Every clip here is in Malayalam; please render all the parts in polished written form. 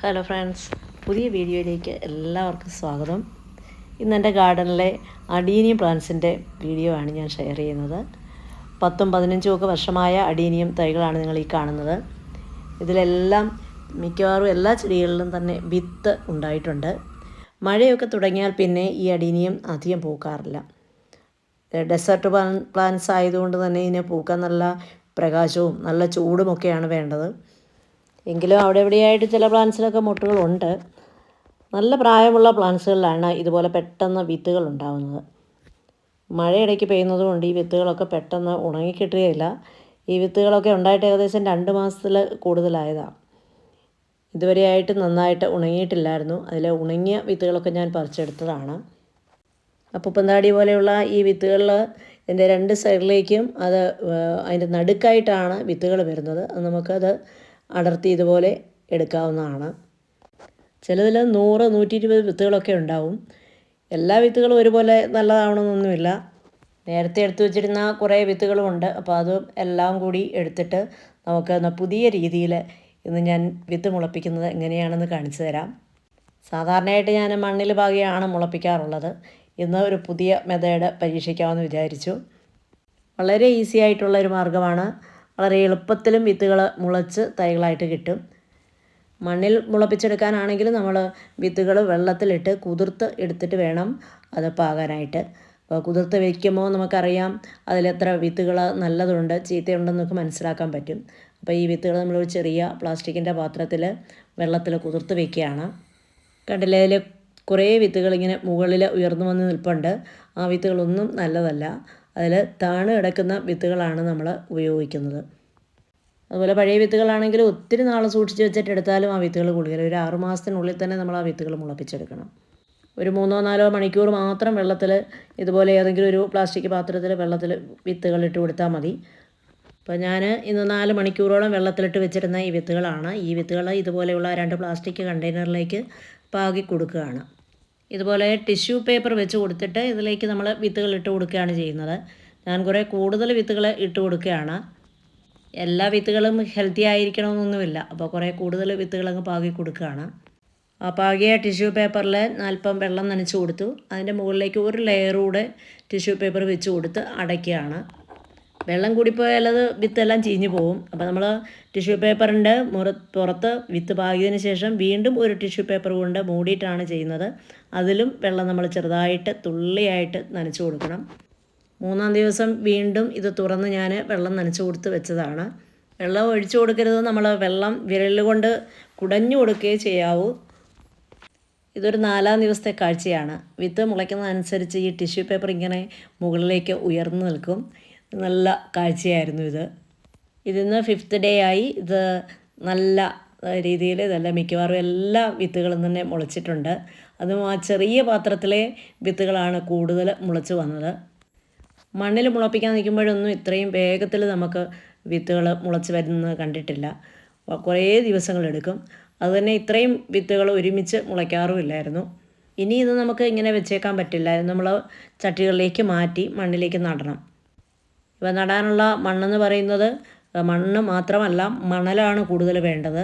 ഹലോ ഫ്രണ്ട്സ്, പുതിയ വീഡിയോയിലേക്ക് എല്ലാവർക്കും സ്വാഗതം. ഇന്ന് എൻ്റെ ഗാർഡനിലെ അഡീനിയം പ്ലാന്റ്സിൻ്റെ വീഡിയോ ആണ് ഞാൻ ഷെയർ ചെയ്യുന്നത്. 10-15 ഒക്കെ വർഷമായ അഡീനിയം തൈകളാണ് നിങ്ങൾ ഈ കാണുന്നത്. ഇതിലെല്ലാം മിക്കവാറും എല്ലാ ചെടികളിലും തന്നെ വിത്ത് ഉണ്ടായിട്ടുണ്ട്. മഴയൊക്കെ തുടങ്ങിയാൽ പിന്നെ ഈ അഡീനിയം അധികം പൂക്കാറില്ല. ഡെസേർട്ട് പ്ലാന്റ്സ് ആയതുകൊണ്ട് തന്നെ ഇതിന് പൂക്കാൻ നല്ല പ്രകാശവും നല്ല ചൂടുമൊക്കെയാണ് വേണ്ടത്. എങ്കിലും അവിടെ എവിടെയായിട്ട് ചില പ്ലാന്റ്സിലൊക്കെ മുട്ടുകളുണ്ട്. നല്ല പ്രായമുള്ള പ്ലാന്റ്സുകളിലാണ് ഇതുപോലെ പെട്ടെന്ന് വിത്തുകൾ ഉണ്ടാകുന്നത്. മഴയിടയ്ക്ക് പെയ്യുന്നത് കൊണ്ട് ഈ വിത്തുകളൊക്കെ പെട്ടെന്ന് ഉണങ്ങിക്കിട്ടുകയില്ല. ഈ വിത്തുകളൊക്കെ ഉണ്ടായിട്ട് ഏകദേശം 2 മാസത്തിൽ കൂടുതലായതാണ്. ഇതുവരെയായിട്ട് നന്നായിട്ട് ഉണങ്ങിയിട്ടില്ലായിരുന്നു. അതിൽ ഉണങ്ങിയ വിത്തുകളൊക്കെ ഞാൻ പറിച്ചെടുത്തതാണ്. അപ്പൂപ്പന്താടി പോലെയുള്ള ഈ വിത്തുകളിൽ ഇതിൻ്റെ 2 സൈഡിലേക്കും അതിൻ്റെ നടുക്കായിട്ടാണ് വിത്തുകൾ വരുന്നത്. അത് നമുക്കത് അടർത്തി ഇതുപോലെ എടുക്കാവുന്നതാണ്. ചിലതിൽ 100-120 വിത്തുകളൊക്കെ ഉണ്ടാവും. എല്ലാ വിത്തുകളും ഒരുപോലെ നല്ലതാവണമെന്നൊന്നുമില്ല. നേരത്തെ എടുത്തു വച്ചിരുന്ന കുറേ വിത്തുകളുമുണ്ട്. അപ്പോൾ അത് എല്ലാം കൂടി എടുത്തിട്ട് നമുക്ക് പുതിയ രീതിയിൽ ഇന്ന് ഞാൻ വിത്ത് മുളപ്പിക്കുന്നത് എങ്ങനെയാണെന്ന് കാണിച്ചു തരാം. സാധാരണയായിട്ട് ഞാൻ മണ്ണിൽ പാകിയാണ് മുളപ്പിക്കാറുള്ളത്. ഇന്ന് ഒരു പുതിയ മെത്തേഡ് പരീക്ഷിക്കാമെന്ന് വിചാരിച്ചു. വളരെ ഈസി ആയിട്ടുള്ളൊരു മാർഗ്ഗമാണ്. വളരെ എളുപ്പത്തിലും വിത്തുകൾ മുളച്ച് തൈകളായിട്ട് കിട്ടും. മണ്ണിൽ മുളപ്പിച്ചെടുക്കാനാണെങ്കിൽ നമ്മൾ വിത്തുകൾ വെള്ളത്തിലിട്ട് കുതിർത്ത് എടുത്തിട്ട് വേണം അത് പാകാനായിട്ട്. അപ്പോൾ കുതിർത്ത് വയ്ക്കുമ്പോൾ നമുക്കറിയാം അതിലെത്ര വിത്തുകൾ നല്ലതുണ്ട് ചീത്തയുണ്ടെന്നൊക്കെ മനസ്സിലാക്കാൻ പറ്റും. അപ്പോൾ ഈ വിത്തുകൾ നമ്മളൊരു ചെറിയ പ്ലാസ്റ്റിക്കിൻ്റെ പാത്രത്തിൽ വെള്ളത്തിൽ കുതിർത്ത് വയ്ക്കുകയാണ്. കണ്ടില്ലേ, അതിൽ കുറേ വിത്തുകൾ ഇങ്ങനെ മുകളിൽ ഉയർന്നു വന്ന് നിൽപ്പുണ്ട്. ആ വിത്തുകളൊന്നും നല്ലതല്ല. അതിൽ താണു കിടക്കുന്ന വിത്തുകളാണ് നമ്മൾ ഉപയോഗിക്കുന്നത്. അതുപോലെ പഴയ വിത്തുകളാണെങ്കിൽ ഒത്തിരി നാൾ സൂക്ഷിച്ച് വെച്ചിട്ട് എടുത്താലും ആ വിത്തുകൾ കുളിക്കില്ല. ഒരു 6 മാസത്തിനുള്ളിൽ തന്നെ നമ്മൾ ആ വിത്തുകൾ മുളപ്പിച്ചെടുക്കണം. ഒരു 3-4 മണിക്കൂർ മാത്രം വെള്ളത്തിൽ ഇതുപോലെ ഏതെങ്കിലും ഒരു പ്ലാസ്റ്റിക് പാത്രത്തിൽ വെള്ളത്തിൽ വിത്തുകൾ ഇട്ട് കൊടുത്താൽ മതി. അപ്പോൾ ഞാൻ ഇന്ന് 4 മണിക്കൂറോളം വെള്ളത്തിലിട്ട് വെച്ചിരുന്ന ഈ വിത്തുകളാണ്. ഈ വിത്തുകൾ ഇതുപോലെയുള്ള 2 പ്ലാസ്റ്റിക് കണ്ടെയ്നറിലേക്ക് പാകി കൊടുക്കുകയാണ്. ഇതുപോലെ ടിഷ്യൂ പേപ്പർ വെച്ച് കൊടുത്തിട്ട് ഇതിലേക്ക് നമ്മൾ വിത്തുകൾ ഇട്ട് കൊടുക്കുകയാണ് ചെയ്യുന്നത്. ഞാൻ കുറേ കൂടുതൽ വിത്തുകൾ ഇട്ട് കൊടുക്കുകയാണ്. എല്ലാ വിത്തുകളും ഹെൽത്തി ആയിരിക്കണമെന്നൊന്നുമില്ല. അപ്പോൾ കുറേ കൂടുതൽ വിത്തുകളങ്ങ് പാകി കൊടുക്കുകയാണ്. ആ പാകിയ ടിഷ്യൂ പേപ്പറിൽ അല്പം വെള്ളം നനച്ച് കൊടുത്തു. അതിൻ്റെ മുകളിലേക്ക് ഒരു ലെയറൂടെ ടിഷ്യൂ പേപ്പർ വെച്ച് കൊടുത്ത് അടയ്ക്കുകയാണ്. വെള്ളം കൂടിപ്പോയാൽ അത് വിത്തെല്ലാം ചീഞ്ഞു പോകും. അപ്പോൾ നമ്മൾ ടിഷ്യൂ പേപ്പറിൻ്റെ പുറത്ത് വിത്ത് പാകിയതിന് ശേഷം വീണ്ടും ഒരു ടിഷ്യൂ പേപ്പർ കൊണ്ട് മൂടിയിട്ടാണ് ചെയ്യുന്നത്. അതിലും വെള്ളം നമ്മൾ ചെറുതായിട്ട് തുള്ളിയായിട്ട് നനച്ച് കൊടുക്കണം. 3-ാം ദിവസം വീണ്ടും ഇത് തുറന്ന് ഞാൻ വെള്ളം നനച്ച് കൊടുത്ത് വെച്ചതാണ്. വെള്ളം ഒഴിച്ചു കൊടുക്കരുത്. നമ്മൾ വെള്ളം വിരൽ കൊണ്ട് കുടഞ്ഞു കൊടുക്കുകയേ ചെയ്യാവൂ. ഇതൊരു 4-ാം ദിവസത്തെ കാഴ്ചയാണ്. വിത്ത് മുളയ്ക്കുന്നതനുസരിച്ച് ഈ ടിഷ്യൂ പേപ്പർ ഇങ്ങനെ മുകളിലേക്ക് ഉയർന്നു നിൽക്കും. നല്ല കാഴ്ചയായിരുന്നു ഇത്. ഇതിന്ന് 5th ഡേ ആയി. ഇത് നല്ല രീതിയിൽ ഇതെല്ലാം മിക്കവാറും എല്ലാ വിത്തുകളും തന്നെ മുളച്ചിട്ടുണ്ട്. അതും ആ ചെറിയ പാത്രത്തിലെ വിത്തുകളാണ് കൂടുതൽ മുളച്ച് വന്നത്. മണ്ണിൽ മുളപ്പിക്കാൻ നിൽക്കുമ്പോഴൊന്നും ഇത്രയും വേഗത്തിൽ നമുക്ക് വിത്തുകൾ മുളച്ച് വരുന്നത് കണ്ടിട്ടില്ല. കുറേ ദിവസങ്ങളെടുക്കും. അതുതന്നെ ഇത്രയും വിത്തുകൾ ഒരുമിച്ച് മുളയ്ക്കാറുമില്ലായിരുന്നു. ഇനി ഇത് നമുക്ക് ഇങ്ങനെ വെച്ചേക്കാൻ പറ്റില്ല. നമ്മൾ ചട്ടികളിലേക്ക് മാറ്റി മണ്ണിലേക്ക് നടണം. ഇവ നടാനുള്ള മണ്ണെന്ന് പറയുന്നത് മണ്ണ് മാത്രമല്ല, മണലാണ് കൂടുതൽ വേണ്ടത്.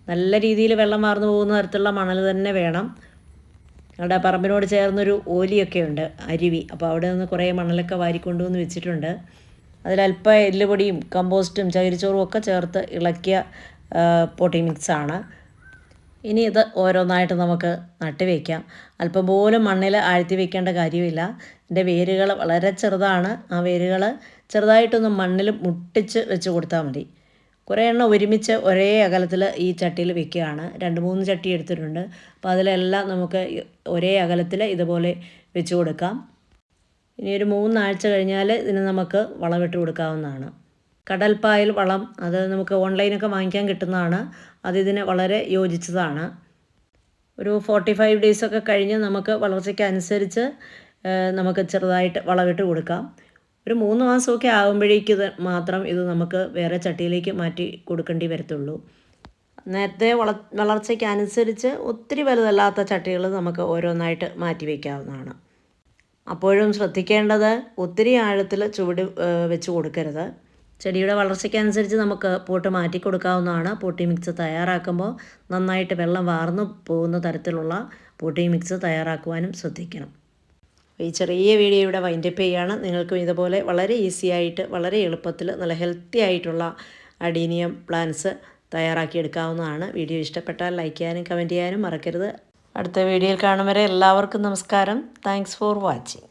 നല്ല രീതിയിൽ വെള്ളം വാർന്നു പോകുന്ന തരത്തിലുള്ള മണൽ തന്നെ വേണം. ഞങ്ങളുടെ പറമ്പിനോട് ചേർന്നൊരു ഓലിയൊക്കെ ഉണ്ട്, അരുവി. അപ്പോൾ അവിടെ നിന്ന് കുറേ മണലൊക്കെ വാരിക്കൊണ്ടുവന്ന് വെച്ചിട്ടുണ്ട്. അതിലല്പം എല്ലുപൊടിയും കമ്പോസ്റ്റും ചകിരിച്ചോറും ഒക്കെ ചേർത്ത് ഇളക്കിയ പൊട്ടി മിക്സാണ്. ഇനി ഇത് ഓരോന്നായിട്ട് നമുക്ക് നട്ട് വയ്ക്കാം. അല്പം പോലും മണ്ണിൽ ആഴ്ത്തി വയ്ക്കേണ്ട കാര്യമില്ല. ഇതിൻ്റെ വേരുകൾ വളരെ ചെറുതാണ്. ആ വേരുകൾ ചെറുതായിട്ടൊന്ന് മണ്ണിൽ മുട്ടിച്ച് വെച്ച് കൊടുത്താൽ മതി. കുറേ എണ്ണം ഒരുമിച്ച് ഒരേ അകലത്തിൽ ഈ ചട്ടിയിൽ വെക്കുകയാണ്. 2-3 ചട്ടി എടുത്തിട്ടുണ്ട്. അപ്പോൾ അതിലെല്ലാം നമുക്ക് ഒരേ അകലത്തിൽ ഇതുപോലെ വെച്ച് കൊടുക്കാം. ഇനി ഒരു 3 ആഴ്ച കഴിഞ്ഞാൽ ഇതിന് നമുക്ക് വളമിട്ട് കൊടുക്കാവുന്നതാണ്. കടൽപ്പായൽ വളം, അത് നമുക്ക് ഓൺലൈനൊക്കെ വാങ്ങിക്കാൻ കിട്ടുന്നതാണ്. അതിതിന് വളരെ യോജിച്ചതാണ്. ഒരു 45 ഡേയ്സൊക്കെ കഴിഞ്ഞ് നമുക്ക് വളർച്ചയ്ക്ക് അനുസരിച്ച് നമുക്ക് ചെറുതായിട്ട് വളമിട്ട് കൊടുക്കാം. ഒരു 3 മാസമൊക്കെ ആകുമ്പോഴേക്ക് മാത്രം ഇത് നമുക്ക് വേറെ ചട്ടിയിലേക്ക് മാറ്റി കൊടുക്കേണ്ടി വരത്തുള്ളൂ. നേരത്തെ വളർച്ചയ്ക്ക് അനുസരിച്ച് ഒത്തിരി വലുതല്ലാത്ത ചട്ടികൾ നമുക്ക് ഓരോന്നായിട്ട് മാറ്റി വയ്ക്കാവുന്നതാണ്. അപ്പോഴും ശ്രദ്ധിക്കേണ്ടത് ഒത്തിരി ആഴത്തിൽ ചുവട് വെച്ച് കൊടുക്കരുത്. ചെടിയുടെ വളർച്ചയ്ക്കനുസരിച്ച് നമുക്ക് പോട്ട് മാറ്റി കൊടുക്കാവുന്നതാണ്. പോട്ടി മിക്സ് തയ്യാറാക്കുമ്പോൾ നന്നായിട്ട് വെള്ളം വാർന്നു പോകുന്ന തരത്തിലുള്ള പോട്ടി മിക്സ് തയ്യാറാക്കുവാനും ശ്രദ്ധിക്കണം. ഈ ചെറിയ വീഡിയോ ഇവിടെ വൈൻഡപ്പ് ചെയ്യുകയാണ്. നിങ്ങൾക്കും ഇതുപോലെ വളരെ ഈസി ആയിട്ട് വളരെ എളുപ്പത്തിൽ നല്ല ഹെൽത്തി ആയിട്ടുള്ള അഡീനിയം പ്ലാന്റ്സ് തയ്യാറാക്കിയെടുക്കാവുന്നതാണ്. വീഡിയോ ഇഷ്ടപ്പെട്ടാൽ ലൈക്ക് ചെയ്യാനും കമൻറ്റ് ചെയ്യാനും മറക്കരുത്. അടുത്ത വീഡിയോയിൽ കാണും വരെ എല്ലാവർക്കും നമസ്കാരം. Thanks for watching.